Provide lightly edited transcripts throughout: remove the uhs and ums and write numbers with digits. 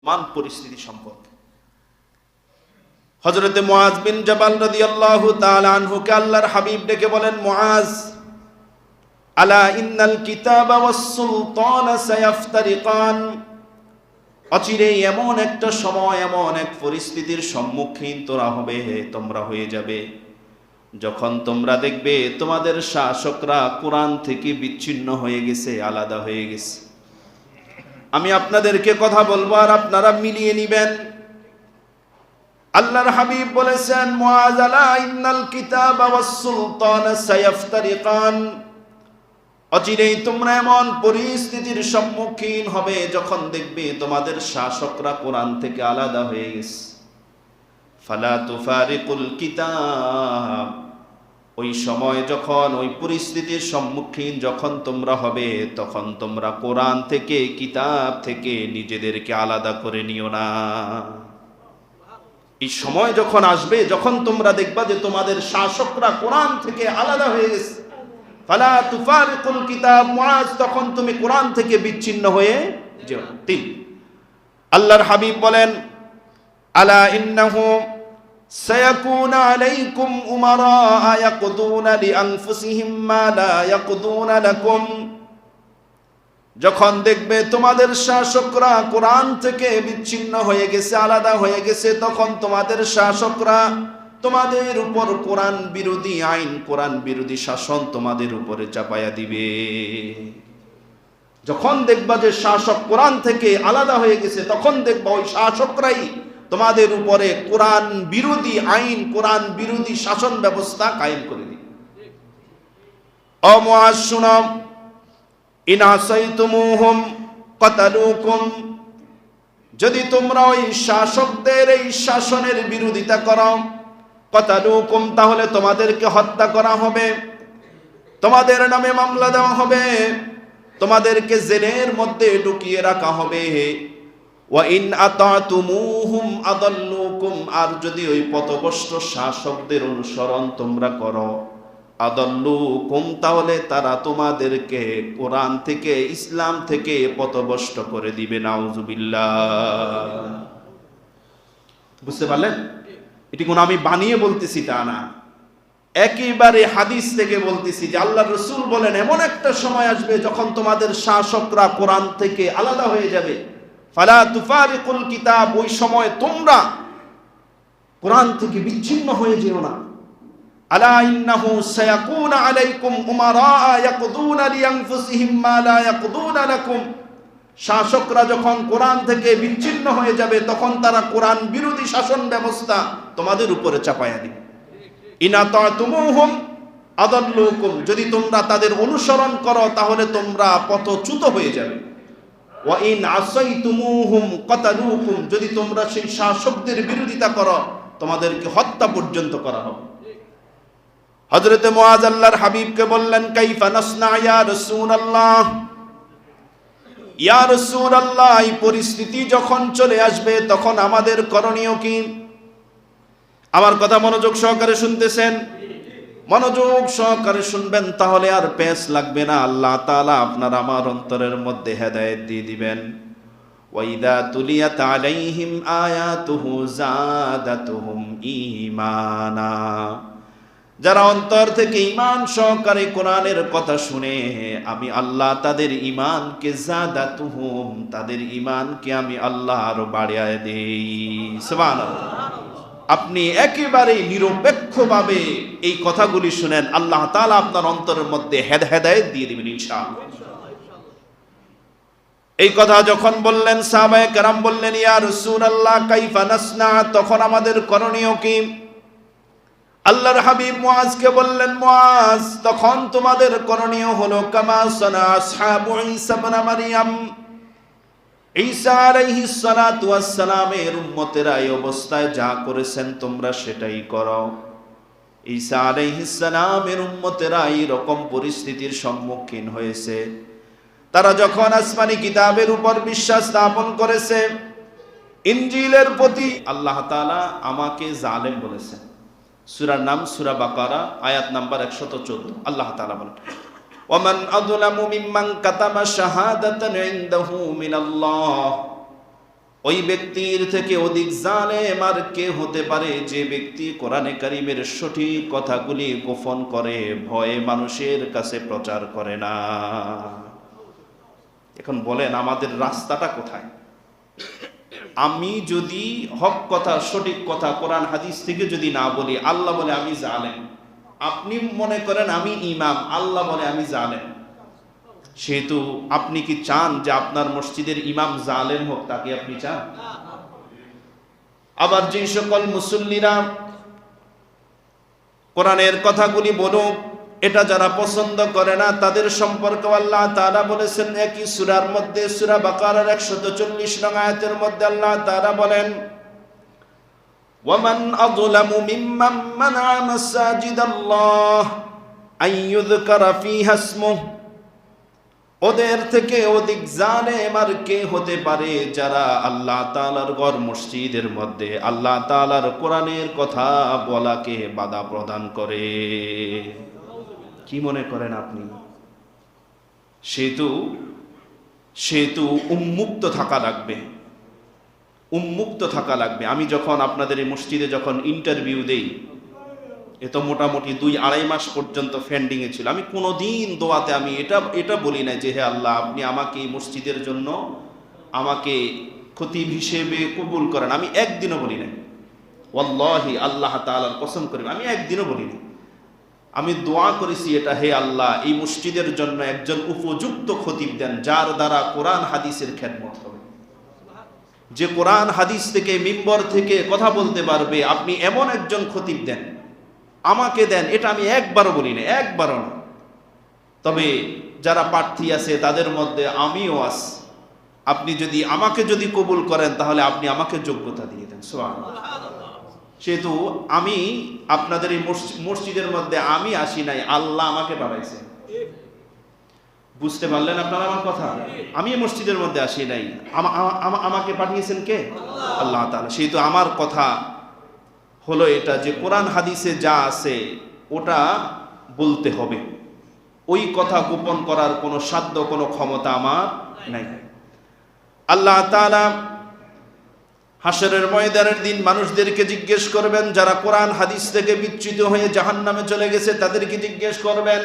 মান পরিস্থিতি সম্পর্কে। হযরতে মুআজ বিন জাবাল রাদিয়াল্লাহু তাআলা আনহুকে আল্লাহর হাবিব ডেকে বলেন, মুআজ, আলা ইন্নাল কিতাবা ওয়াস সুলতানা সায়াফতারিকান, অচিরেই এমন একটা সময়, এমন এক পরিস্থিতির সম্মুখীন তোমরা হয়ে যাবে, যখন তোমরা দেখবে তোমাদের শাসকরা কোরআন থেকে বিচ্ছিন্ন হয়ে গেছে, আলাদা হয়ে গেছে। আমি আপনাদেরকে কথা বলবো আর আপনারা মিলিয়ে নিবেন। আল্লাহর হাবিব বলেছেন, মুআজ, আলা ইন্নাল কিতাবা ওয়াস সুলতানা সায়াফতারিকান, অচিরেই তোমরা এমন পরিস্থিতির সম্মুখীন হবে যখন দেখবে তোমাদের শাসকরা কোরআন থেকে আলাদা হয়ে গেছে। ফালা তুফারিকুল কিতাব, ওই সময় যখন, ওই পরিস্থিতির সম্মুখীন যখন তোমরা হবে, তখন তোমরা কোরআন থেকে, কিতাব থেকে নিজেদেরকে আলাদা করে নিও না। এই সময় যখন আসবে, যখন তোমরা দেখবা যে তোমাদের শাসকরা কোরআন থেকে আলাদা হয়ে গেছে, ফালা তুফারিকুল কিতাব, মুআজ, তখন তুমি কোরআন থেকে বিচ্ছিন্ন হয়ে যেও। 3, আল্লাহর হাবিব বলেন, আলা ইন্নাহু সায়াকুনা আলাইকুম উমারা ইয়াকদুনা লিআনফুসিহিম মা লা ইয়াকদুনা লাকুম, যখন দেখবে তোমাদের শাসকরা কোরআন থেকে বিচ্ছিন্ন হয়ে গেছে, আলাদা হয়ে গেছে, তখন তোমাদের শাসকরা তোমাদের উপর কোরআন বিরোধী আইন, কোরআন বিরোধী শাসন তোমাদের উপরে চাপায়া দিবে। যখন দেখবা যে শাসক কোরআন থেকে আলাদা হয়ে গেছে, তখন দেখবা ওই শাসকরাই তোমাদের উপরে কোরআন বিরোধী আইন, কোরআন বিরোধী শাসন ব্যবস্থা কায়েম করে দিবে। ও মুআজ, শুনো, ইন আসাইতুমুহুম কাতালুকুম, যদি তোমরা ওই শাসকদের এই শাসনের বিরোধিতা করো, কাতালুকুম, তাহলে তোমাদেরকে হত্যা করা হবে, তোমাদের নামে মামলা দেওয়া হবে, তোমাদেরকে জেলের মধ্যে ঢুকিয়ে রাখা হবে। ওয়া ইন আতাতুমুহুম আদাল্লুকুম, আর যদি ওই পথভ্রষ্ট শাসকদের অনুসরণ তোমরা করো, আদাল্লুকুম, তাহলে তারা তোমাদেরকে কোরআন থেকে, ইসলাম থেকে পথভ্রষ্ট করে দিবে। নাউজুবিল্লাহ। বুঝতে পারলেন? এটি কোনো আমি বানিয়ে বলতেছি তা না, একেবারে হাদিস থেকে বলতেছি যে আল্লাহর রাসূল বলেন, এমন একটা সময় আসবে যখন তোমাদের শাসকরা কোরআন থেকে আলাদা হয়ে যাবে। ফালা তুফারিকুল কিতাব, ওই সময় তোমরা কোরআন থেকে বিচ্ছিন্ন হয়ে যেও না। আলা ইন্নাহু সায়াকুনা আলাইকুম উমারা ইয়াকদুনা লিআনফুসিহিম মা লা ইয়াকদুনা লাকুম, শাসকরা যখন কোরআন থেকে বিচ্ছিন্ন হয়ে যাবে, তখন তারা কোরআন বিরোধী শাসন ব্যবস্থা তোমাদের উপরে চাপায়া দিবে। ইন আতাতুমুহুম আদাল্লুকুম, যদি তোমরা তাদের অনুসরণ করো, তাহলে তোমরা পথচ্যুত হয়ে যাবে। ওয়া ইন আসাইতুমুহুম কাতালুকুম, যদি তোমরা সেই শাসকদের বিরোধিতা করো, তোমাদেরকে হত্যা পর্যন্ত করা হবে। হযরতে মুআজ আল্লাহর হাবিবকে বললেন, কাইফা নাসনা ইয়া রাসূলুল্লাহ, ইয়া রাসূলুল্লাহ, এই পরিস্থিতি যখন চলে আসবে, তখন আমাদের করণীয় কি? আমার কথা মনোযোগ সহকারে শুনতেছেন? মনোযোগ সহকারে শুনবেন, তাহলে আর পেশ লাগবে না। আল্লাহ তাআলা আপনার আমার অন্তরের মধ্যে হেদায়েত দিয়ে দিবেন। ওয়া ইযা তুলিয়াত আলাইহিম আয়াতুহু যাদাতুহুম ঈমানা, যারা অন্তর থেকে ঈমান সহকারে কোরআনের কথা শুনে, আমি আল্লাহ তাদের ঈমানকে, যাদাতুহুম, তাদের ঈমানকে আমি আল্লাহ আরো বাড়িয়ে দেই। সুবহানাল্লাহ। আপনি একেবারে নিরপেক্ষভাবে এই কথাগুলি শুনেন, আল্লাহ তাআলা আপনার অন্তরের মধ্যে হেদায়েত দিয়ে দিবেন ইনশাআল্লাহ। এই কথা যখন বললেন, সাহাবায়ে কেরাম বললেন, ইয়া রাসূলুল্লাহ কাইফা নাসনা, তখন আমাদের করণীয় কি? আল্লাহর হাবিব মুআজকে বললেন, মুআজ, তখন তোমাদের করণীয় হলো কামা সানা আসহাবু ঈসা ইবনে মারইয়াম, ঈসা আলাইহিস সালাতু ওয়াস সালামের উম্মতেরা এই অবস্থায় যা করেছেন তোমরা সেটাই করো। ঈসা আলাইহিস সালামের উম্মতেরা এই রকম পরিস্থিতির সম্মুখীন হয়েছে। তারা যখন আসমানি কিতাবের উপর বিশ্বাস স্থাপন করেছে, ইনজিলের প্রতি, আল্লাহ তাআলা আমাকে জালেম বলেছেন। সূরার নাম সূরা বাকারা, আয়াত নাম্বার 114। আল্লাহ তাআলা বলেন, ওয়ামান আযলামু মিম্মান কাতামা শাহাদাতান ইনদাহু মিনাল্লাহ, ওই ব্যক্তির থেকে অধিক জালেম আর কে হতে পারে যে ব্যক্তি কোরআনে কারীমের সঠিক কথাগুলি গোপন করে, ভয়ে মানুষের কাছে প্রচার করে না। এখন বলেন আমাদের রাস্তাটা কোথায়? আমি যদি হক কথা, সঠিক কথা কোরআন হাদিস থেকে যদি না বলি, আল্লাহ বলে আমি জালেম, আপনি মনে করেন আমি ইমাম, আল্লাহ বলে আমি জালেম, সেহেতু আপনি কি চান যে আপনার মসজিদের ইমাম জালেম হোক? তাকে আপনি চান? আবার যে সকল মুসল্লিরা কোরআনের কথাগুলি বলুক, এটা যারা পছন্দ করে না, তাদের সম্পর্কে আল্লাহ তাআলা বলেছেন একই সূরার মধ্যে, সূরা বাকারার 140 নং আয়াতের মধ্যে আল্লাহ তাআলা বলেন, ওয়ামান আযলামু মিম্মান মানআ মাসাজিদাল্লাহ আইয়ুযকারা ফীহা ইসমুহু, ওদের থেকে অধিক জালেম আর কে হতে পারে যারা আল্লাহ তাআলার ঘর মসজিদের মধ্যে আল্লাহ তাআলার কোরআনের কথা বলাকে বাধা প্রদান করে। কি মনে করেন আপনি? সেহেতু উন্মুক্ত থাকা লাগবে, উন্মুক্ত থাকা লাগবে। আমি যখন আপনাদের এই মসজিদে যখন ইন্টারভিউ দেই, এ তো মোটামুটি 2-2.5 মাস পর্যন্ত ফেন্ডিং এ ছিল। আমি কোনোদিন দোয়াতে আমি এটা বলি না যে হে আল্লাহ আপনি আমাকে এই মসজিদের জন্য আমাকে খতিব হিসেবে কবুল করেন। আমি একদিনও বলি না, ওয়াল্লাহি আল্লাহ তাআলার কসম করে আমি একদিনও বলি না। আমি দোয়া করেছি এটা, হে আল্লাহ এই মসজিদের জন্য একজন উপযুক্ত খতিব দেন, যার দ্বারা কোরআন হাদিসের খেদমত হবে, যে কোরআন হাদিস থেকে মিম্বর থেকে কথা বলতে পারবে, আপনি এমন একজন খতিব দেন, আমাকে দেন। এটা আমি একবারও বলি না, একবারও না। তবে যারা প্রার্থী আছে তাদের মধ্যে আমিও আছি, আপনি যদি আমাকে কবুল করেন তাহলে আপনি আমাকে যোগ্যতা দিয়ে দেন। সুবহানাল্লাহ। সেহেতু আমি আপনাদের এই মসজিদের মধ্যে আমি আসি নাই, আল্লাহ আমাকে পাঠাইছেন। বুঝতে পারলেন আপনারা আমার কথা? আমি এই মসজিদের মধ্যে আসি নাই, আমাকে পাঠিয়েছেন কে? আল্লাহ তাআলা। সেহেতু আমার কথা হলো এটা যে কোরআন হাদিসে যা আছে ওটা বলতে হবে, ওই কথা গোপন করার কোনো সাধ্য কোনো ক্ষমতা আমার নাই। আল্লাহ তাআলা হাসরের ময়দানের দিন মানুষদেরকে জিজ্ঞেস করবেন, যারা কোরআন হাদিস থেকে বিচ্যুত হয়ে জাহান্নামে চলে গেছে তাদেরকে জিজ্ঞেস করবেন,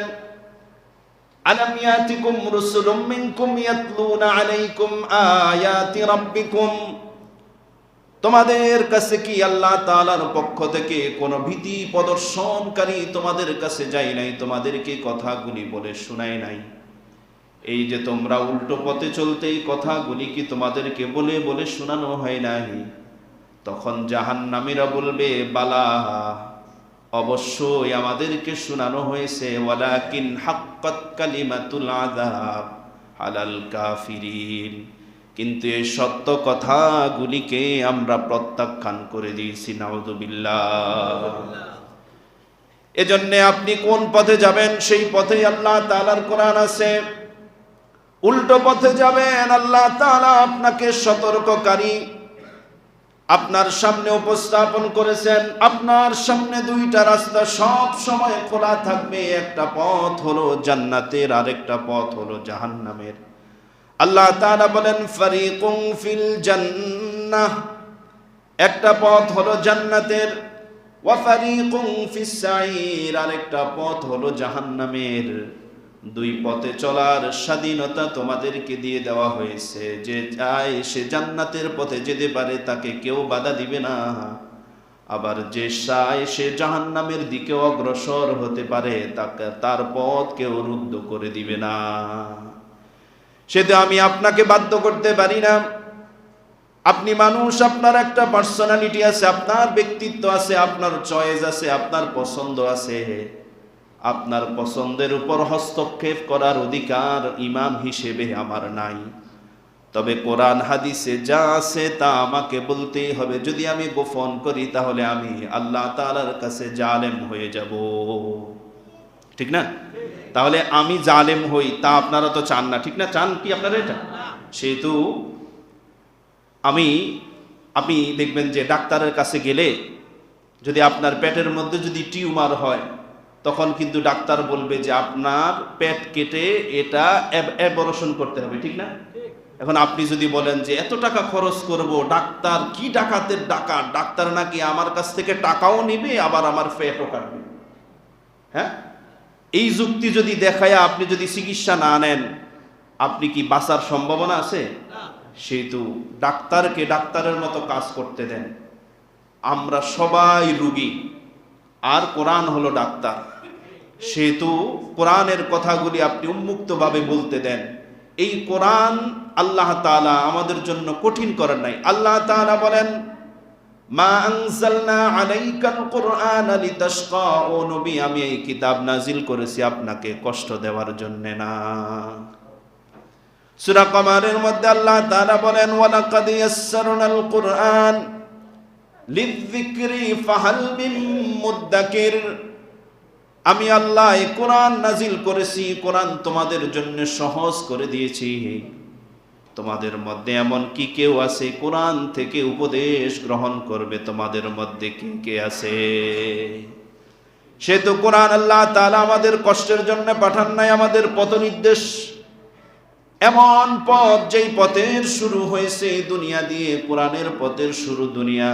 আলাম ইয়াতিকুম রুসুলুম মিনকুম ইয়াতলুনা আলাইকুম আয়াতি রাব্বিকুম, তোমাদের কাছে কি আল্লাহ তাআলার পক্ষ থেকে কোনো ভীতি প্রদর্শনকারী তোমাদের কাছে যায় নাই, তোমাদেরকে কথাগুলি বলে শোনায় নাই? এই যে তোমরা উল্টো পথে চলতে, এই কথাগুলি কি তোমাদেরকে বলে বলে শোনানো হয় নাই? তখন জাহান্নামীরা বলবে, বালা, অবশ্যই আমাদেরকে শোনানো হয়েছে, ওয়ালাকিন হাক্কাত কালিমাতুল আযাব আলাল কাফিরিন, কিন্তু এই সত্য কথাগুলিকে আমরা প্রত্যাখ্যান করে দিয়েছি। নাউযুবিল্লাহ। এজন্য আপনি কোন পথে যাবেন সেই পথেই আল্লাহ তাআলার কোরআন আছে। উল্টো পথে যাবেন, আল্লাহ তাআলা আপনাকে সতর্ককারী আপনার সামনে উপস্থাপন করেছেন। আপনার সামনে দুইটা রাস্তা সব সময় খোলা থাকবে, একটা পথ হলো জান্নাতের, আরেকটা পথ হলো জাহান্নামের। আল্লাহ তাআলা বলেন ফারিকুম ফিল জান্নাহ, একটা পথ হলো জান্নাতের, ওয়া ফারিকুম ফিস সাঈর, আরেকটা পথ হলো জাহান্নামের। দুই পথে চলার স্বাধীনতা তোমাদেরকে দিয়ে দেওয়া হয়েছে, যে চায় সে জান্নাতের পথে যেতে পারে, তাকে কেউ বাধা দিবে না। আবার যে চায় সে জাহান্নামের দিকে অগ্রসর হতে পারে, তাকে তার পথ কেউ রুদ্ধ করে দিবে না। সেটা আমি আপনাকে বাধ্য করতে পারি না। আপনি মানুষ, আপনার একটা পার্সোনালিটি আছে, আপনার ব্যক্তিত্ব আছে, আপনার চয়েস আছে, আপনার পছন্দ আছে। আপনার পছন্দের উপর হস্তক্ষেপ করার অধিকার ইমাম হিসেবে আমার নাই। তবে কোরআন হাদিসে যা আছে তা আমাকে বলতেই হবে। যদি আমি গোপন করি তাহলে আমি আল্লাহ তাআলার কাছে জালেম হয়ে যাব, ঠিক না? তাহলে আমি জালেম হই, তা আপনারা তো চান না, ঠিক না? চান কি আপনারা এটা? সেহেতু আপনি দেখবেন যে ডাক্তারের কাছে গেলে যদি আপনার পেটের মধ্যে যদি টিউমার হয়, তখন কিন্তু ডাক্তার বলবে যে আপনার পেট কেটে এটা অ্যাবরেশন করতে হবে, ঠিক না? এখন আপনি যদি বলেন যে এত টাকা খরচ করব, ডাক্তার কি ডাকাতের ডাকাত, ডাক্তার নাকি আমার কাছ থেকে টাকাও নিবে আবার আমার পেটও কাটবে, হ্যাঁ, এই যুক্তি যদি দেখায় আপনি যদি চিকিৎসা না নেন, আপনি কি বাঁচার সম্ভাবনা আছে? সেহেতু ডাক্তারকে ডাক্তারের মতো কাজ করতে দেন। আমরা সবাই রুগী, আর কোরআন হলো ডাক্তার, সেহেতু কোরআনের কথাগুলি আপনি উন্মুক্তভাবে বলতে দেন। এই কোরআন আল্লাহ তাআলা আমাদের জন্য কঠিন করেন নাই। আল্লাহ তাআলা বলেন, মা আনজালনা আলাইকাল কুরআনা লিতাশকা, ও নবী আমি এই কিতাব নাজিল করেছি আপনাকে কষ্ট দেওয়ার জন্য না। সূরা কমারের মধ্যে আল্লাহ তাআলা বলেন, ওয়ালাকাদ ইয়াসসারনাল কুরআন লিযিকরি ফাহাল মিন মুদ্দাকির, আমি আল্লাহ এই কোরআন নাজিল করেছি, কোরআন তোমাদের জন্য সহজ করে দিয়েছি। তোমাদের মধ্যে এমন কি কেউ আছে কোরআন থেকে উপদেশ গ্রহণ করবে? তোমাদের মধ্যে কে কে আছে? সেহেতু কোরআন আল্লাহ তাআলা আমাদের কষ্টের জন্য পাঠান নাই, আমাদের পথ নির্দেশ, এমন পথ যেই পথের শুরু হয়েছে দুনিয়া দিয়ে, কোরআনের পথের শুরু দুনিয়া,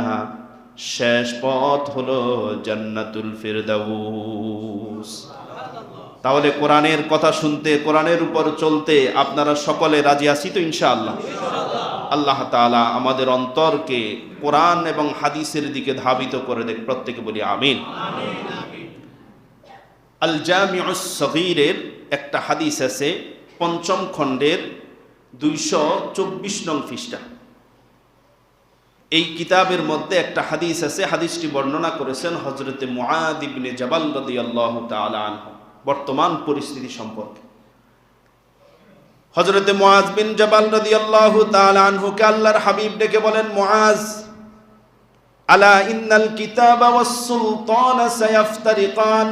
শেষ পথ হলো জান্নাতুল ফিরদাউস। তাহলে কোরআনের কথা শুনতে, কোরআনের উপর চলতে আপনারা সকলে রাজি আছি তো ইনশাআল্লাহ? আল্লাহ তাআলা আমাদের অন্তরকে কোরআন এবং হাদিসের দিকে ধাবিত করে দেখ, প্রত্যেকে বলি আমিন। আল জামিউস সগীরের একটা হাদিস আছে, ৫ম খণ্ডের ২২৪ নং পৃষ্ঠা। এই কিতাবের মধ্যে একটা হাদিস আছে, হাদিসটি বর্ণনা করেছেন হযরতে মুআয ইবনে জাবাল রাদিয়াল্লাহু তাআলা আনহু। বর্তমান পরিস্থিতি সম্পর্কে হযরতে মুআয বিন জাবাল রাদিয়াল্লাহু তাআলা আনহুকে আল্লাহর হাবিব ডেকে বলেন, মুআয, আলা ইন্নাল কিতাবা ওয়াস সুলতানা সায়াফতারিকান,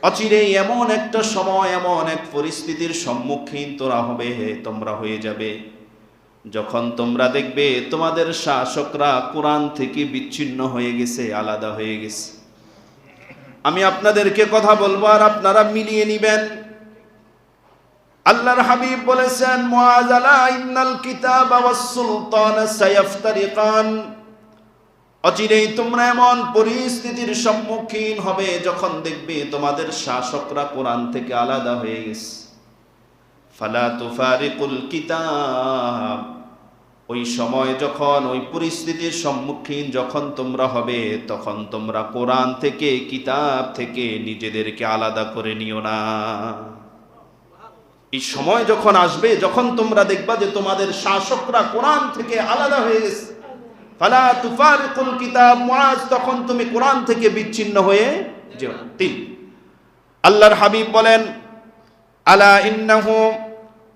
অচিরেই এমন একটা সময়, এমন এক পরিস্থিতির সম্মুখীন তোমরা হয়ে যাবে, যখন তোমরা দেখবে তোমাদের শাসকরা কোরআন থেকে বিচ্ছিন্ন হয়ে গেছে, আলাদা হয়ে গেছে। আমি আপনাদেরকে কথা বলবো আর আপনারা মিলিয়ে নিবেন। আল্লাহর হাবিব বলেছেন, মুআয, আলা ইন্নাল কিতাবা ওয়াস সুলতানা সায়াফতারিকান, অচিরেই তোমরা এমন পরিস্থিতির সম্মুখীন হবে যখন দেখবে তোমাদের শাসকরা কোরআন থেকে আলাদা হয়ে গেছে। ফালা তুফারিকুল কিতাব, ওই সময় যখন, ওই পরিস্থিতির সম্মুখীন যখন তোমরা হবে, তখন তোমরা কোরআন থেকে, কিতাব থেকে নিজেদেরকে আলাদা করে নিও না। এই সময় যখন আসবে, যখন তোমরা দেখবা যে তোমাদের শাসকরা কোরআন থেকে আলাদা হয়ে গেছে, ফালা তুফারিকুল কিতাব, মুআয, তখন তুমি কোরআন থেকে বিচ্ছিন্ন হয়ে যেও। ৩, আল্লাহর হাবিব বলেন, আলা ইন্নাহু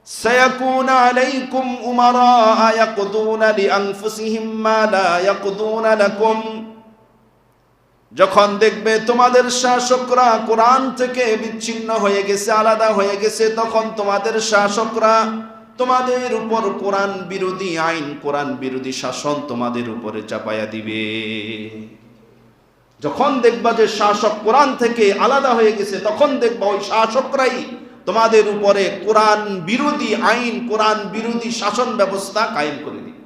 সায়াকুনা আলাইকুম উমারা ইয়াকদুনা লিআনফুসিহিম মা লা ইয়াকদুনা লাকুম, যখন দেখবে তোমাদের শাসকরা কোরআন থেকে বিচ্ছিন্ন হয়ে গেছে, আলাদা হয়ে গেছে, তখন তোমাদের শাসকরা তোমাদের উপর কোরআন বিরোধী আইন, কোরআন বিরোধী শাসন তোমাদের উপরে চাপায়া দিবে। যখন দেখবা যে শাসক কোরআন থেকে আলাদা হয়ে গেছে, তখন দেখবা ওই শাসকরাই তোমাদের উপরে কোরআন বিরোধী আইন, কোরআন বিরোধী শাসন ব্যবস্থা কায়েম করে দিবে।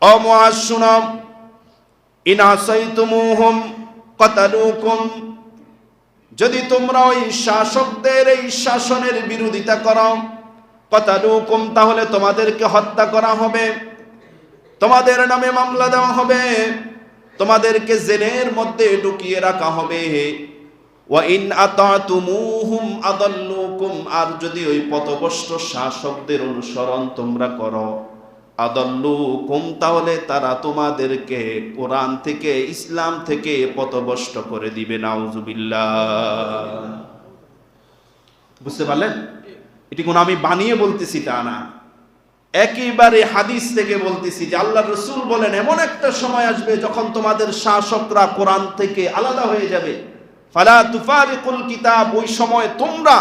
ও মুআয, শুনো, ইন আসাইতুমুহুম কাতালুকুম, যদি তোমরা ওই শাসকদের এই শাসনের বিরোধিতা করো, কাতালুকুম, তাহলে তোমাদেরকে হত্যা করা হবে, তোমাদের নামে মামলা দেওয়া হবে, তোমাদেরকে জেলের মধ্যে ঢুকিয়ে রাখা হবে। ওয়া ইন আতাতুমুহুম আদাল্লুকুম, আর যদি ওই পথভ্রষ্ট শাসকদের অনুসরণ তোমরা করো, আদাল্লুকুম, তাহলে তারা তোমাদেরকে কোরআন থেকে, ইসলাম থেকে পথভ্রষ্ট করে দিবে। নাউজুবিল্লাহ। বুঝতে পারলেন? এটি কোনো আমি বানিয়ে বলতেছি তা না, একেবারে হাদিস থেকে বলতেছি যে আল্লাহর রাসূল বলেন, এমন একটা সময় আসবে যখন তোমাদের শাসকরা কোরআন থেকে আলাদা হয়ে যাবে। ফালা তুফারিকুল কিতাব, ওই সময় তোমরা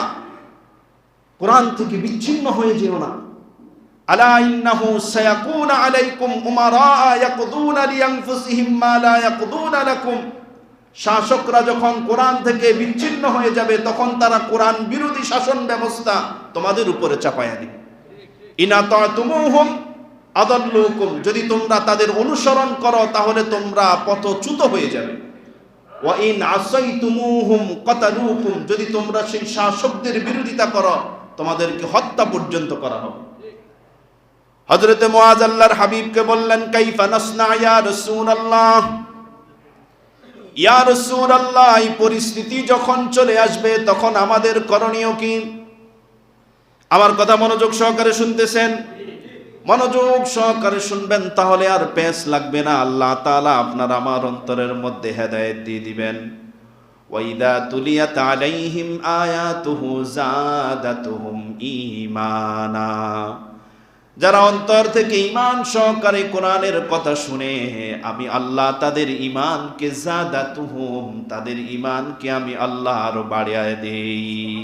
কোরআন থেকে বিচ্ছিন্ন হয়ে যেও না। আলা ইন্নাহু সায়াকুনা আলাইকুম উমারা ইয়াকদুনা লিআনফুসিহিম মা লা ইয়াকদুনা লাকুম, শাসকরা যখন কোরআন থেকে বিচ্ছিন্ন হয়ে যাবে, তখন তারা কোরআন বিরোধী শাসন ব্যবস্থা তোমাদের উপরে চাপায়া দিবে। ইনা তা'তুমুহুম আদাল্লুকুম, যদি তোমরা তাদের অনুসরণ করো তাহলে তোমরা পথচ্যুত হয়ে যাবে। ওয়া ইন আসাইতুমুহুম কাতালুকুম, যদি তোমরা সেই শাসকদের বিরোধিতা করো তোমাদেরকে হত্যা পর্যন্ত করা হবে। হযরতে মুআয আল্লাহর হাবিবকে বললেন, কাইফা নাসনা ইয়া রাসূলুল্লাহ, ইয়া রাসূলুল্লাহ, এই পরিস্থিতি যখন চলে আসবে তখন আমাদের করণীয় কি? আমার কথা মনোযোগ সহকারে শুনতেছেন? মনোযোগ সহকারে শুনবেন, তাহলে আর পেশ লাগবে না। আল্লাহ তাআলা আপনার আমার অন্তরের মধ্যে হেদায়েত দিয়ে দিবেন। ওয়াইদা তুলিয়াত আলাইহিম আয়াতুহু যাদাতুহুম ঈমানা, যারা অন্তর থেকে ঈমান সহকারে কোরআনের কথা শুনে আমি আল্লাহ তাদের ঈমানকে যাদাতুহুম, তাদের ঈমানকে আমি আল্লাহ আরো বাড়িয়ে দেই।